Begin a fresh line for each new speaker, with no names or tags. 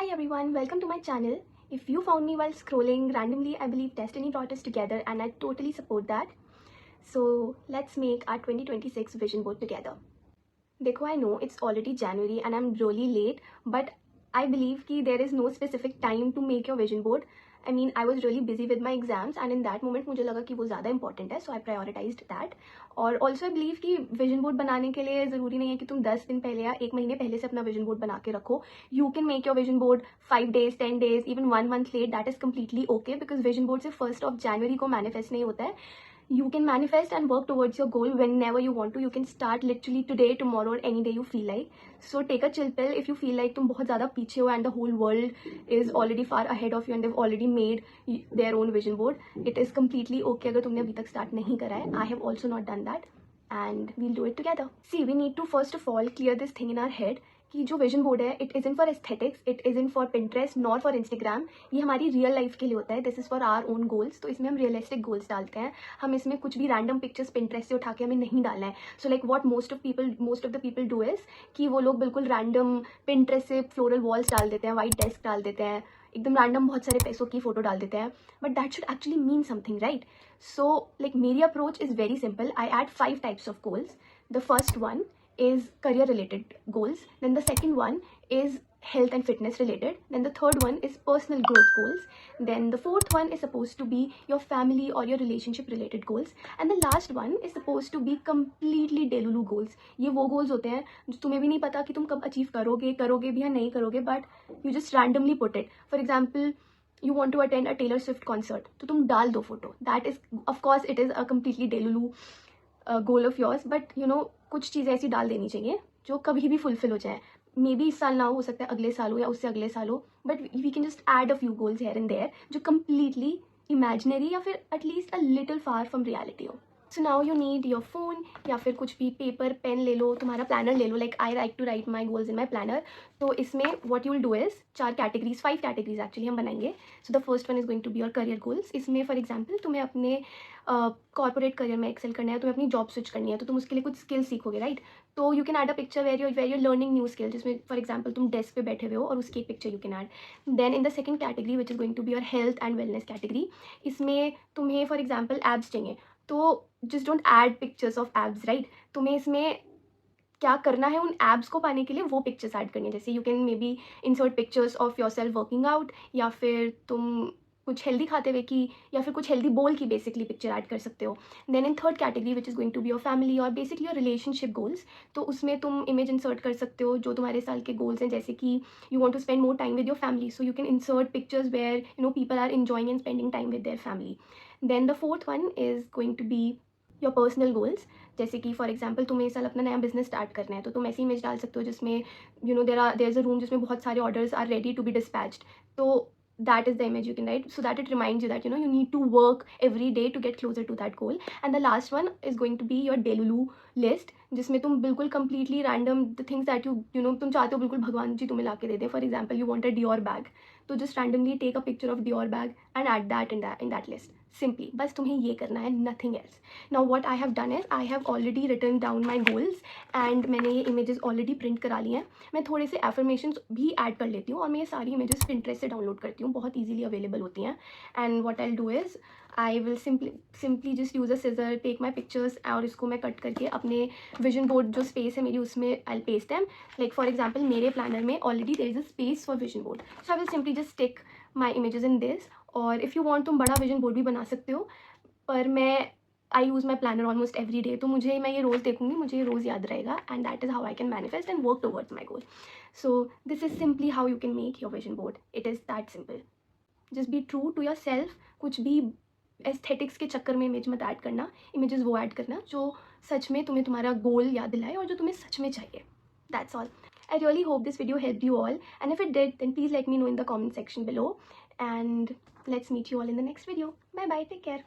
Hi everyone, welcome to my channel. If you found me while scrolling randomly, I believe destiny brought us together and I totally support that. So let's make our 2026 vision board together. Dekho, I know it's already January and I'm really late, but I believe कि there is no specific time to make your vision board. I mean, I was really busy with my exams and in that moment मुझे लगा कि वो ज़्यादा important है, so I prioritized that. और also I believe कि vision board बनाने के लिए ज़रूरी नहीं है कि तुम 10 दिन पहले या 1 महीने पहले से अपना vision board बना के रखो. You can make your vision board 5 days, 10 days, even 1 month late. That is completely okay because vision board से 1st of January को manifest नहीं होता है. You can manifest and work towards your goal whenever you want to. You can start literally today, tomorrow, or any day you feel like. So take a chill pill if you feel like तुम बहुत ज़्यादा पीछे हो and the whole world is already far ahead of you and they've already made their own vision board. It is completely okay अगर तुमने अभी तक start नहीं करा है. I have also not done that. And we'll do it together. See, we need to first of all clear this thing in our head कि जो vision board है it is in for aesthetics, it is in for Pinterest, not for Instagram. ये हमारी real life के लिए होता है. This is for our own goals. तो इसमें हम रियलिस्टिक गोल्स डालते हैं. हम इसमें कुछ भी रैंडम पिक्चर्स पिंटरेस्ट से उठा के हमें नहीं डालना है. So like what most of the people do is कि वो लोग बिल्कुल रैंडम पिंटरेस्ट से फ्लोरल वॉल्स डाल देते हैं, वाइट डेस्क डाल देते हैं, एकदम रैंडम बहुत सारे पैसों की फोटो डाल देते हैं. But that should actually mean something, right? So like मेरी approach is very simple. I add 5 types of goals. The first one is career related goals, then the second one is health and fitness related, then the third one is personal growth goals, then the fourth one is supposed to be your family or your relationship related goals, and the last one is supposed to be completely delulu goals. ये वो goals होते हैं जो तुम्हें भी नहीं पता कि तुम कब अचीव करोगे भी या नहीं करोगे, but you just randomly put it. For example, you want to attend a Taylor Swift concert, तो तुम डाल दो photo. That is, of course, it is a completely delulu goal of yours, but you know कुछ चीज़ें ऐसी डाल देनी चाहिए जो कभी भी फुलफिल हो जाए. मे बी इस साल ना हो सकता है अगले साल हो या उससे अगले साल हो, but we can just add a few goals here and there जो कम्प्लीटली इमेजिनरी या फिर at least a little far from reality हो. So now you need your phone या फिर कुछ भी पेपर पेन ले लो, तुम्हारा प्लानर ले लो. Like I like to write my goals in my planner. तो इसमें what you will do is 5 categories actually हम बनाएंगे. So the first one is going to be your career goals. इसमें for example तुम्हें अपने corporate career में Excel करना है, तुम्हें अपनी जॉब स्विच करनी है, तो तुम उसके लिए कुछ स्किल सीखोगे, राइट? तो you can add a picture where you're learning new skill, जिसमें फॉर एग्जाम्पल तुम डेस्क पे बैठे हुए हो और उसकी एक picture you can add. Then in the second category which is going to be your health and wellness category. इसमें तुम्हें फॉर एग्जाम्पल एब्स चाहिए, तो just don't add pictures of abs, right? तुम्हें इसमें क्या करना है, उन एब्स को पाने के लिए वो पिक्चर्स ऐड करनी है. जैसे you can may be insert pictures of your self working out, या फिर तुम कुछ हेल्दी खाते हुए की, या फिर कुछ हेल्दी बोल की बेसिकली पिक्चर ऐड कर सकते हो. Then in third category which is going to be your family और बेसिकली योर रिलेशनशिप गोल्स. तो उसमें तुम इमेज इंसर्ट कर सकते हो जो तुम्हारे साल के गोल्स हैं, जैसे कि you want to spend more time with your family, so you can insert pictures where you know people are enjoying and spending time with their family. Then the fourth one is going to be your personal goals. जैसे कि for example तुम्हें इस साल अपना नया business start करना है, तो तुम ऐसी इमेज डाल सकते हो जिसमें you know there is a room जिसमें बहुत सारे orders are ready to be dispatched. तो that is the image you can write so that it reminds you that you need to work every day to get closer to that goal. And the last one is going to be your delulu list, जिसमें तुम बिल्कुल completely random the things that you know तुम चाहते हो बिल्कुल भगवान जी तुम्हें ला के दे दें. For example you want a Dior bag, तो just randomly take a picture of Dior bag and add that in that list. Simply बस तुम्हें ये करना है, nothing else. Now what I have done is I have already written down my goals and मैंने ये images already print करा ली हैं. मैं थोड़े से affirmations भी ऐड कर लेती हूँ और मैं ये सारी images Pinterest से डाउनलोड करती हूँ, बहुत easily available होती हैं. And what I'll do is I will simply just use a scissor, take my pictures और इसको मैं कट करके अपने vision board जो space है मेरी उसमें I'll paste them. Like for example मेरे planner में already there is a space for vision board, so I will simply just stick my images in this. और if you want तुम बड़ा vision board भी बना सकते हो, पर मैं I use my planner almost every day, तो मैं ये रोज़ देखूँगी, मुझे ये रोज़ याद रहेगा. And that is how I can manifest and work towards my goal. So this is simply how you can make your vision board. It is that simple. Just be true to yourself. कुछ भी aesthetics के चक्कर में image मत add करना. Images वो add करना जो सच में तुम्हें तुम्हारा गोल याद दिलाए और जो तुम्हें सच में चाहिए. That's all. I really hope this video helped you all, and if it did, then please let me know in the comment section below, and let's meet you all in the next video. Bye bye, take care.